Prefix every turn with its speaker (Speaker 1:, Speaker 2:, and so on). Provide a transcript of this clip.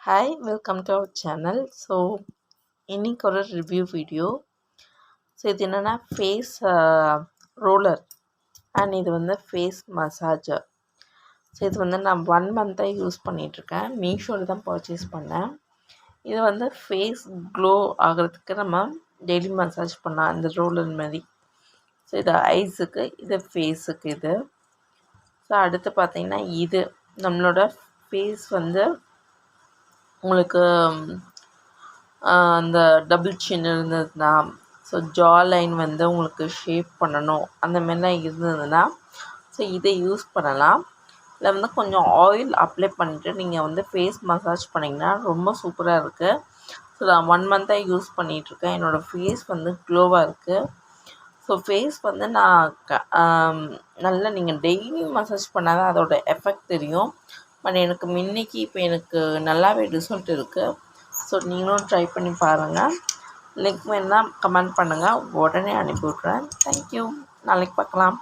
Speaker 1: Hi welcome to our channel. So இன்றைக்கி ஒரு review video. So இது என்னென்னா ஃபேஸ் ரோலர் அண்ட் இது வந்து ஃபேஸ் மசாஜர். ஸோ இது வந்து நான் 1 மந்த்தாக யூஸ் பண்ணிகிட்ருக்கேன். மீஷோவில் தான் பர்ச்சேஸ் பண்ணேன். இது வந்து ஃபேஸ் க்ளோ ஆகிறதுக்கு நம்ம டெய்லி மசாஜ் பண்ணலாம் இந்த ரோலர் மாதிரி. ஸோ இது ஐஸுக்கு, இது ஃபேஸுக்கு இது. ஸோ அடுத்து பார்த்திங்கன்னா இது நம்மளோட ஃபேஸ் வந்து உங்களுக்கு அந்த டபுள் சின் இருந்ததுன்னா, ஸோ ஜா லைன் வந்து உங்களுக்கு ஷேப் பண்ணணும் அந்த மாதிரிலாம் இருந்ததுன்னா ஸோ இதை யூஸ் பண்ணலாம். இதில் வந்து கொஞ்சம் ஆயில் அப்ளை பண்ணிவிட்டு நீங்கள் வந்து ஃபேஸ் மசாஜ் பண்ணிங்கன்னா ரொம்ப சூப்பராக இருக்குது. ஸோ நான் 1 மந்த்தாக யூஸ் பண்ணிகிட்ருக்கேன். என்னோடய ஃபேஸ் வந்து க்ளோவாக இருக்குது. ஸோ ஃபேஸ் வந்து நான் நல்லா நீங்கள் டெய்லி மசாஜ் பண்ணால் தான் அதோடய எஃபெக்ட் தெரியும். பட் எனக்கு முன்னைக்கு இப்போ எனக்கு நல்லாவே ரிசல்ட் இருக்குது. ஸோ நீங்களும் ட்ரை பண்ணி பாருங்கள். லிங்க் வேணுன்னா கமெண்ட் பண்ணுங்கள், உடனே அனுப்பி விட்றேன். தேங்க்யூ. நாளைக்கு பார்க்கலாம்.